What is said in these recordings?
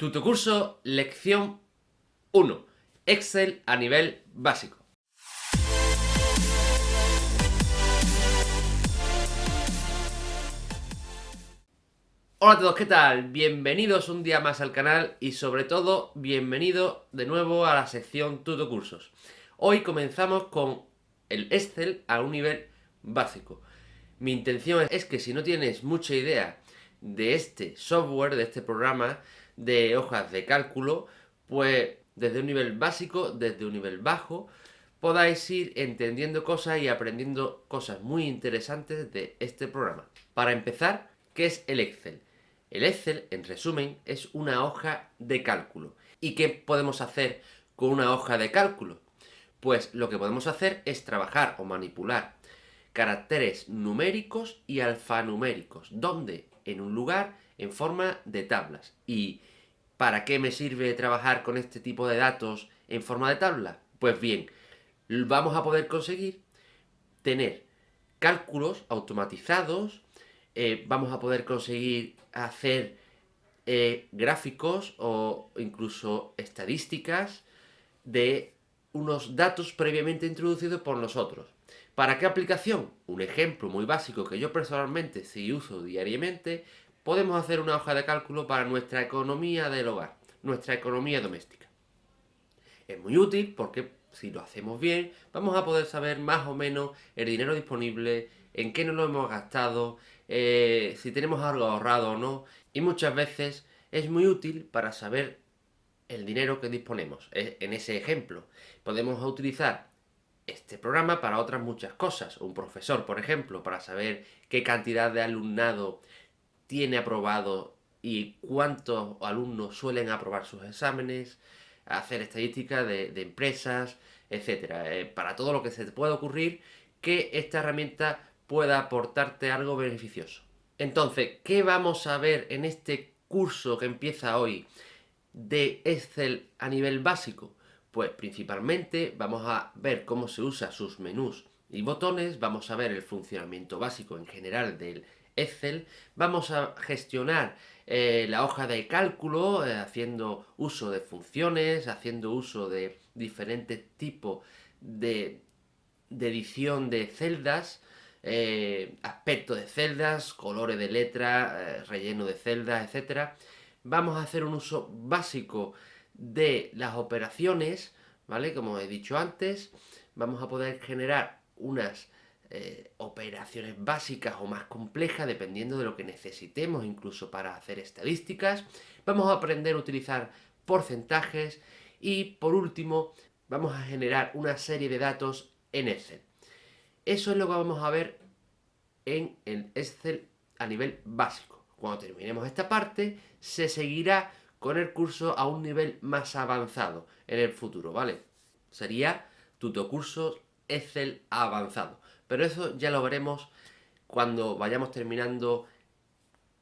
Tutocurso lección 1. Excel a nivel básico. Hola a todos, ¿qué tal? Bienvenidos un día más al canal y sobre todo, bienvenido de nuevo a la sección Tutocursos. Hoy comenzamos con el Excel a un nivel básico. Mi intención es que si no tienes mucha idea de este software, de este programa de hojas de cálculo, pues desde un nivel básico, desde un nivel bajo, podáis ir entendiendo cosas y aprendiendo cosas muy interesantes de este programa. Para empezar, ¿qué es el Excel? El Excel, en resumen, es una hoja de cálculo. ¿Y qué podemos hacer con una hoja de cálculo? Pues lo que podemos hacer es trabajar o manipular caracteres numéricos y alfanuméricos, donde en un lugar en forma de tablas. ¿Y para qué me sirve trabajar con este tipo de datos en forma de tabla? Pues bien, vamos a poder conseguir tener cálculos automatizados, vamos a poder conseguir hacer gráficos o incluso estadísticas de unos datos previamente introducidos por nosotros. ¿Para qué aplicación? Un ejemplo muy básico que yo personalmente sí uso diariamente, podemos hacer una hoja de cálculo para nuestra economía del hogar, nuestra economía doméstica. Es muy útil porque si lo hacemos bien, vamos a poder saber más o menos el dinero disponible, en qué nos lo hemos gastado, si tenemos algo ahorrado o no, y muchas veces es muy útil para saber el dinero que disponemos. En ese ejemplo, podemos utilizar este programa para otras muchas cosas. Un profesor, por ejemplo, para saber qué cantidad de alumnado tiene aprobado y cuántos alumnos suelen aprobar sus exámenes, hacer estadísticas de empresas, etcétera. Para todo lo que se te pueda ocurrir que esta herramienta pueda aportarte algo beneficioso. Entonces, ¿qué vamos a ver en este curso que empieza hoy de Excel a nivel básico? Pues principalmente vamos a ver cómo se usa sus menús y botones, vamos a ver el funcionamiento básico en general del Excel, vamos a gestionar la hoja de cálculo haciendo uso de funciones, haciendo uso de diferentes tipos de edición de celdas, aspecto de celdas, colores de letra, relleno de celdas, etcétera. Vamos a hacer un uso básico de las operaciones, ¿vale? Como he dicho antes, vamos a poder generar unas operaciones básicas o más complejas dependiendo de lo que necesitemos, incluso para hacer estadísticas. Vamos a aprender a utilizar porcentajes y por último vamos a generar una serie de datos en Excel. Eso es lo que vamos a ver en el Excel a nivel básico. Cuando terminemos esta parte, se seguirá con el curso a un nivel más avanzado en el futuro, ¿vale? Sería Tutocursos Excel avanzado. Pero eso ya lo veremos cuando vayamos terminando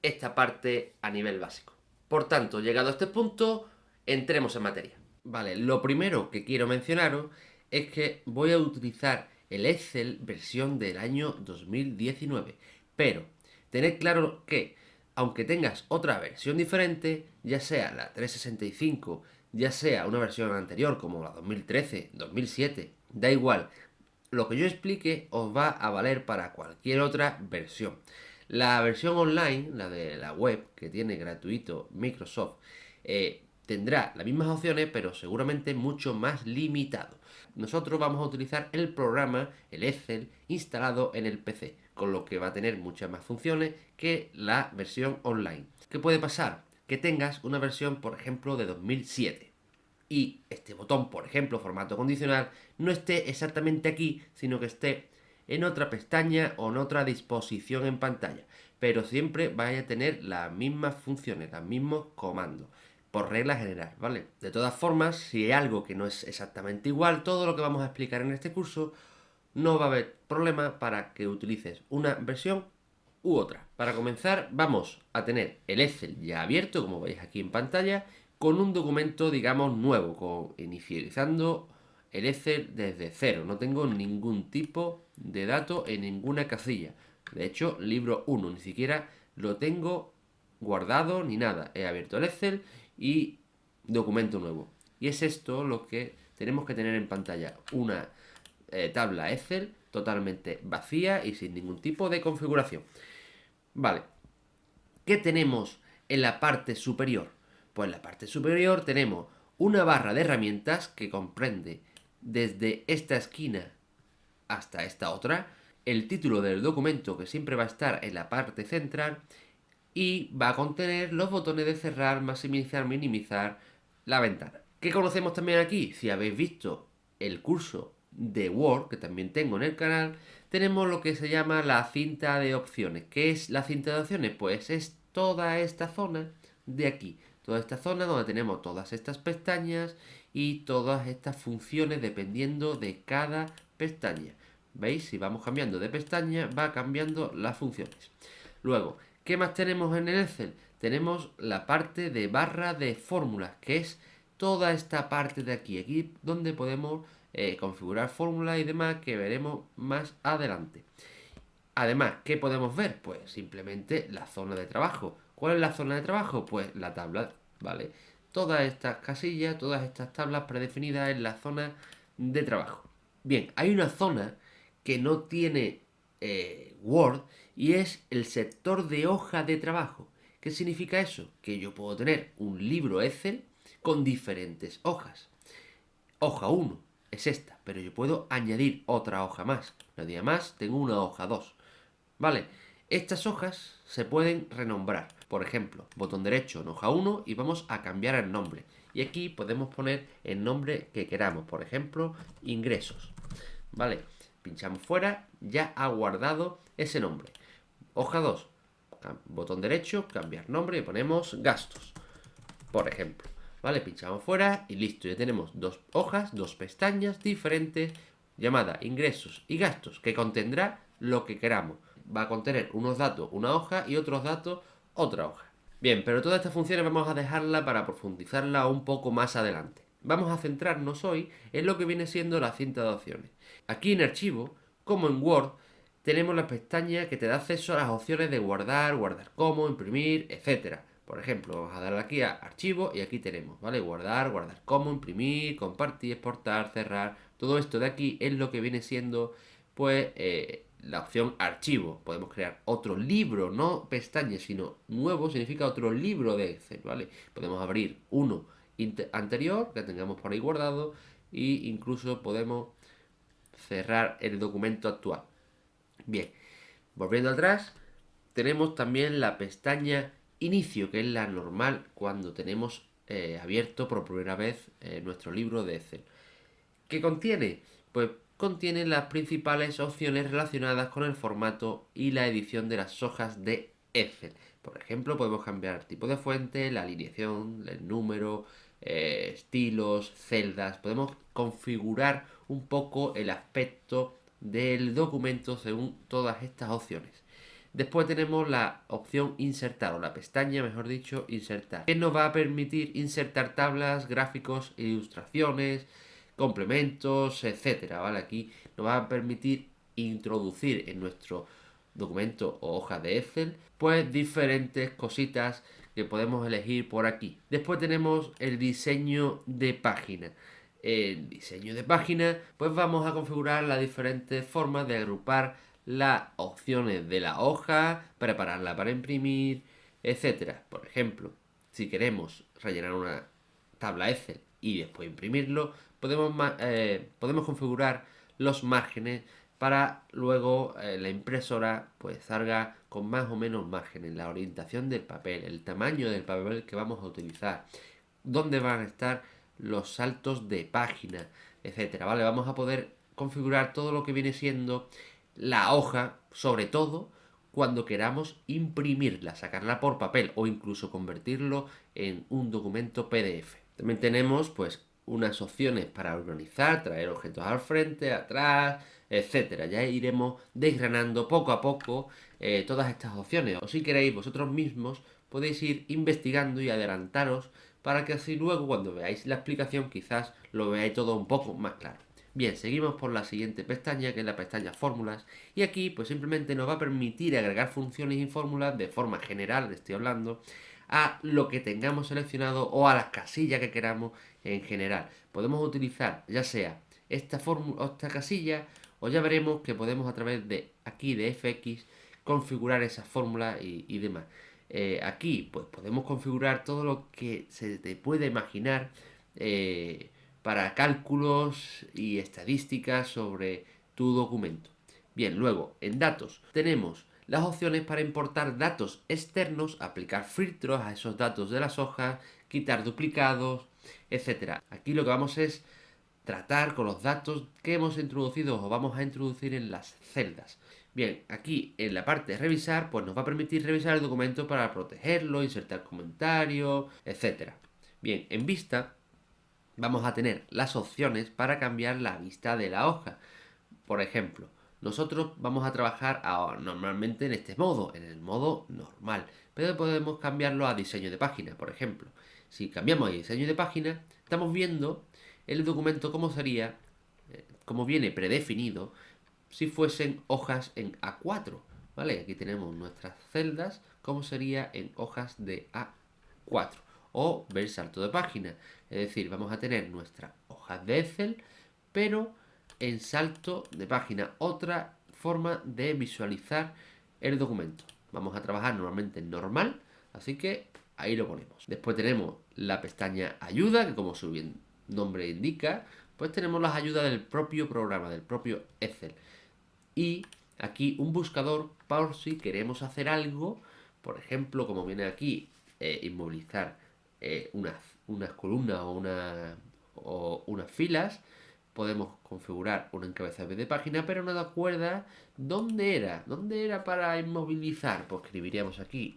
esta parte a nivel básico. Por tanto, llegado a este punto, entremos en materia. Vale, lo primero que quiero mencionaros es que voy a utilizar el Excel versión del año 2019. Pero tened claro que, aunque tengas otra versión diferente, ya sea la 365, ya sea una versión anterior como la 2013, 2007, da igual. Lo que yo explique os va a valer para cualquier otra versión. La versión online, la de la web que tiene gratuito Microsoft, tendrá las mismas opciones, pero seguramente mucho más limitado. Nosotros vamos a utilizar el programa, el Excel, instalado en el PC, con lo que va a tener muchas más funciones que la versión online. ¿Qué puede pasar? Que tengas una versión, por ejemplo, de 2007 y este botón, por ejemplo, formato condicional, no esté exactamente aquí, sino que esté en otra pestaña o en otra disposición en pantalla. Pero siempre vaya a tener las mismas funciones, los mismos comandos, por regla general, ¿vale? De todas formas, si hay algo que no es exactamente igual, todo lo que vamos a explicar en este curso, no va a haber problema para que utilices una versión u otra. Para comenzar, vamos a tener el Excel ya abierto, como veis aquí en pantalla, con un documento, digamos, nuevo, inicializando el Excel desde cero. No tengo ningún tipo de dato en ninguna casilla. De hecho, libro 1, ni siquiera lo tengo guardado ni nada. He abierto el Excel y documento nuevo. Y es esto lo que tenemos que tener en pantalla, una tabla Excel totalmente vacía y sin ningún tipo de configuración. Vale, ¿qué tenemos en la parte superior? Pues en la parte superior tenemos una barra de herramientas que comprende desde esta esquina hasta esta otra, el título del documento que siempre va a estar en la parte central y va a contener los botones de cerrar, maximizar, minimizar la ventana. ¿Qué conocemos también aquí? Si habéis visto el curso de Word, que también tengo en el canal, tenemos lo que se llama la cinta de opciones. ¿Qué es la cinta de opciones? Pues es toda esta zona de aquí. Toda esta zona donde tenemos todas estas pestañas y todas estas funciones dependiendo de cada pestaña. ¿Veis? Si vamos cambiando de pestaña, va cambiando las funciones. Luego, ¿qué más tenemos en el Excel? Tenemos la parte de barra de fórmulas, que es toda esta parte de aquí. Aquí donde podemos configurar fórmulas y demás que veremos más adelante. Además, ¿qué podemos ver? Pues simplemente la zona de trabajo. ¿Cuál es la zona de trabajo? Pues la tabla, ¿vale? Todas estas casillas, todas estas tablas predefinidas en la zona de trabajo. Bien, hay una zona que no tiene Word y es el sector de hoja de trabajo. ¿Qué significa eso? Que yo puedo tener un libro Excel con diferentes hojas. Hoja 1 es esta, pero yo puedo añadir otra hoja más. No diga más, tengo una hoja 2. Vale, estas hojas se pueden renombrar. Por ejemplo, botón derecho en hoja 1 y vamos a cambiar el nombre. Y aquí podemos poner el nombre que queramos. Por ejemplo, ingresos. Vale, pinchamos fuera, ya ha guardado ese nombre. Hoja 2, botón derecho, cambiar nombre y ponemos gastos. Por ejemplo. ¿Vale? Pinchamos fuera y listo. Ya tenemos dos hojas, dos pestañas diferentes llamada ingresos y gastos que contendrá lo que queramos. Va a contener unos datos una hoja y otros datos otra hoja. Bien, pero todas estas funciones vamos a dejarla para profundizarla un poco más adelante. Vamos a centrarnos hoy en lo que viene siendo la cinta de opciones. Aquí en archivo, como en Word, tenemos la pestaña que te da acceso a las opciones de guardar, guardar como, imprimir, etcétera. Por ejemplo, vamos a darle aquí a archivo y aquí tenemos, ¿vale? Guardar, guardar como, imprimir, compartir, exportar, cerrar. Todo esto de aquí es lo que viene siendo, pues, la opción archivo. Podemos crear otro libro, no pestaña, sino nuevo significa otro libro de Excel, ¿vale? Podemos abrir uno anterior que tengamos por ahí guardado e incluso podemos cerrar el documento actual. Bien, volviendo atrás, tenemos también la pestaña inicio, que es la normal cuando tenemos abierto por primera vez nuestro libro de Excel. ¿Qué contiene? Pues contiene las principales opciones relacionadas con el formato y la edición de las hojas de Excel. Por ejemplo, podemos cambiar el tipo de fuente, la alineación, el número, estilos, celdas. Podemos configurar un poco el aspecto del documento según todas estas opciones. Después tenemos la opción insertar, o la pestaña, mejor dicho, insertar, que nos va a permitir insertar tablas, gráficos, ilustraciones, complementos, etcétera, ¿vale? Aquí nos va a permitir introducir en nuestro documento o hoja de Excel, pues diferentes cositas que podemos elegir por aquí. Después tenemos el diseño de página. El diseño de página, pues vamos a configurar las diferentes formas de agrupar las opciones de la hoja, prepararla para imprimir, etcétera. Por ejemplo, si queremos rellenar una tabla Excel y después imprimirlo, podemos configurar los márgenes para luego la impresora pues salga con más o menos márgenes, la orientación del papel, el tamaño del papel que vamos a utilizar, dónde van a estar los saltos de página, etcétera, ¿vale? Vamos a poder configurar todo lo que viene siendo la hoja, sobre todo cuando queramos imprimirla, sacarla por papel o incluso convertirlo en un documento PDF. También tenemos pues unas opciones para organizar, traer objetos al frente, atrás, etcétera. Ya iremos desgranando poco a poco todas estas opciones. O si queréis vosotros mismos podéis ir investigando y adelantaros para que así luego cuando veáis la explicación quizás lo veáis todo un poco más claro. Bien, seguimos por la siguiente pestaña, que es la pestaña fórmulas, y aquí pues simplemente nos va a permitir agregar funciones y fórmulas de forma general, estoy hablando, a lo que tengamos seleccionado o a las casillas que queramos en general. Podemos utilizar ya sea esta fórmula o esta casilla, o ya veremos que podemos a través de aquí de fx configurar esa fórmula y demás. Aquí pues podemos configurar todo lo que se te puede imaginar para cálculos y estadísticas sobre tu documento. Bien, luego en datos tenemos las opciones para importar datos externos, aplicar filtros a esos datos de las hojas, quitar duplicados, etcétera. Aquí lo que vamos es tratar con los datos que hemos introducido o vamos a introducir en las celdas. Bien, aquí en la parte de revisar, pues nos va a permitir revisar el documento para protegerlo, insertar comentarios, etcétera. Bien, en vista vamos a tener las opciones para cambiar la vista de la hoja. Por ejemplo, nosotros vamos a trabajar normalmente en este modo, en el modo normal, pero podemos cambiarlo a diseño de página, por ejemplo. Si cambiamos a diseño de página, estamos viendo el documento como sería, como viene predefinido, si fuesen hojas en A4, ¿vale? Aquí tenemos nuestras celdas, como sería en hojas de A4 o ver salto de página. Es decir, vamos a tener nuestras hojas de Excel, pero en salto de página. Otra forma de visualizar el documento. Vamos a trabajar normalmente en normal, así que ahí lo ponemos. Después tenemos la pestaña ayuda, que como su nombre indica, pues tenemos las ayudas del propio programa, del propio Excel. Y aquí un buscador por si queremos hacer algo, por ejemplo, como viene aquí, inmovilizar unas columnas o unas filas. Podemos configurar un encabezado de página, pero no da acuerda dónde era para inmovilizar. Pues escribiríamos aquí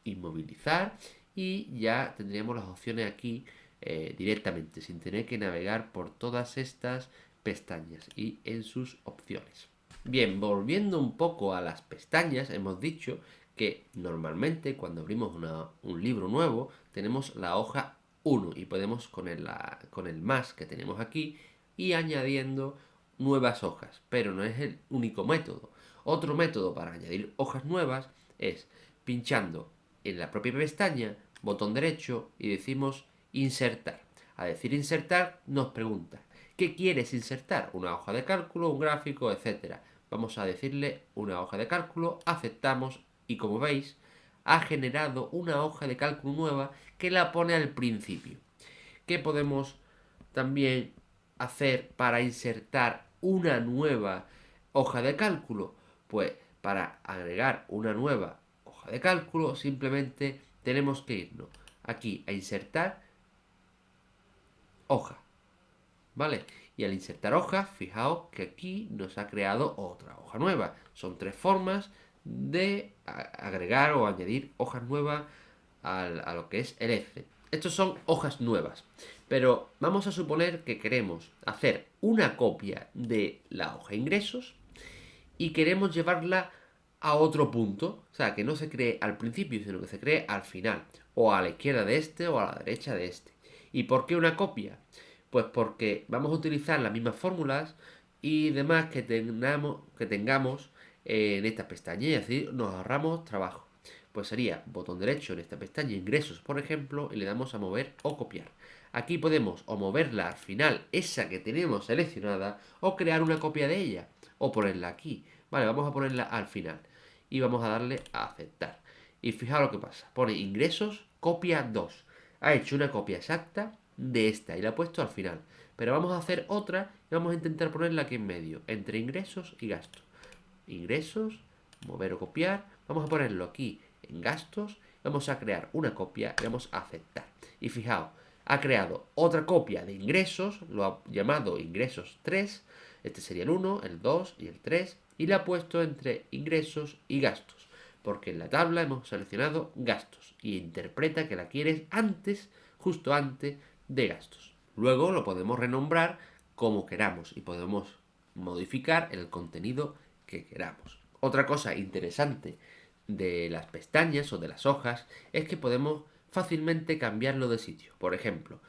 inmovilizar y ya tendríamos las opciones aquí directamente, sin tener que navegar por todas estas pestañas y en sus opciones. Bien, volviendo un poco a las pestañas, hemos dicho que normalmente cuando abrimos un libro nuevo tenemos la hoja 1 y podemos con el más que tenemos aquí y añadiendo nuevas hojas, pero no es el único método. Otro método para añadir hojas nuevas es pinchando en la propia pestaña, botón derecho y decimos insertar. A decir insertar nos pregunta, ¿qué quieres insertar? ¿Una hoja de cálculo, un gráfico, etcétera? Vamos a decirle una hoja de cálculo, aceptamos y como veis ha generado una hoja de cálculo nueva que la pone al principio. ¿Qué podemos también hacer para insertar una nueva hoja de cálculo? Pues para agregar una nueva hoja de cálculo simplemente tenemos que irnos aquí a insertar hoja, ¿vale? Y al insertar hoja, fijaos que aquí nos ha creado otra hoja nueva. Son 3 formas de agregar o añadir hojas nuevas a lo que es el Excel. Estos son hojas nuevas. Pero vamos a suponer que queremos hacer una copia de la hoja ingresos y queremos llevarla a otro punto. O sea, que no se cree al principio, sino que se cree al final. O a la izquierda de este o a la derecha de este. ¿Y por qué una copia? Pues porque vamos a utilizar las mismas fórmulas y demás que tengamos en esta pestaña y así nos ahorramos trabajo. Pues sería botón derecho en esta pestaña ingresos, por ejemplo, y le damos a mover o copiar. Aquí podemos o moverla al final, esa que tenemos seleccionada, o crear una copia de ella, o ponerla aquí. Vale, vamos a ponerla al final y vamos a darle a aceptar. Y fijaos lo que pasa, pone ingresos, copia 2. Ha hecho una copia exacta de esta y la ha puesto al final. Pero vamos a hacer otra y vamos a intentar ponerla aquí en medio, entre ingresos y gastos. Ingresos, mover o copiar, vamos a ponerlo aquí en gastos, vamos a crear una copia y vamos a aceptar. Y fijaos, ha creado otra copia de ingresos, lo ha llamado ingresos 3, este sería el 1, el 2 y el 3, y la ha puesto entre ingresos y gastos, porque en la tabla hemos seleccionado gastos y interpreta que la quieres antes, justo antes de gastos. Luego lo podemos renombrar como queramos y podemos modificar el contenido que queramos. Otra cosa interesante de las pestañas o de las hojas es que podemos fácilmente cambiarlo de sitio. Por ejemplo,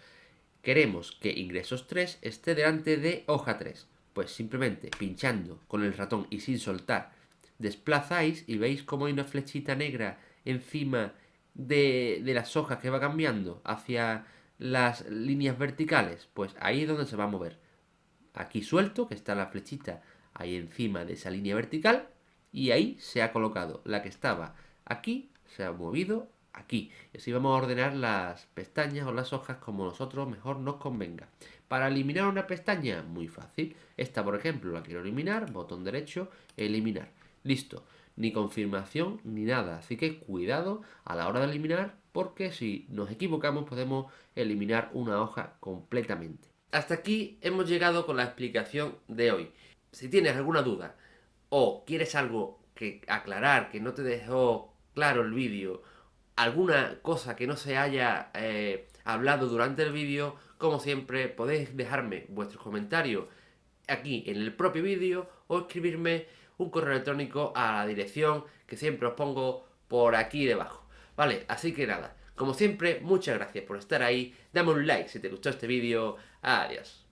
queremos que ingresos 3 esté delante de hoja 3. Pues simplemente pinchando con el ratón y sin soltar, desplazáis y veis cómo hay una flechita negra encima de las hojas que va cambiando hacia las líneas verticales, pues ahí es donde se va a mover. Aquí suelto, que está la flechita ahí encima de esa línea vertical, y ahí se ha colocado. La que estaba aquí se ha movido aquí. Y así vamos a ordenar las pestañas o las hojas como nosotros mejor nos convenga. Para eliminar una pestaña, muy fácil. Esta, por ejemplo, la quiero eliminar, botón derecho, eliminar. Listo. Ni confirmación ni nada. Así que cuidado a la hora de eliminar, porque si nos equivocamos podemos eliminar una hoja completamente. Hasta aquí hemos llegado con la explicación de hoy. Si tienes alguna duda o quieres algo que aclarar, que no te dejó claro el vídeo, alguna cosa que no se haya hablado durante el vídeo, como siempre podéis dejarme vuestros comentarios aquí en el propio vídeo o escribirme un correo electrónico a la dirección que siempre os pongo por aquí debajo. Vale, así que nada, como siempre, muchas gracias por estar ahí, dame un like si te gustó este vídeo, adiós.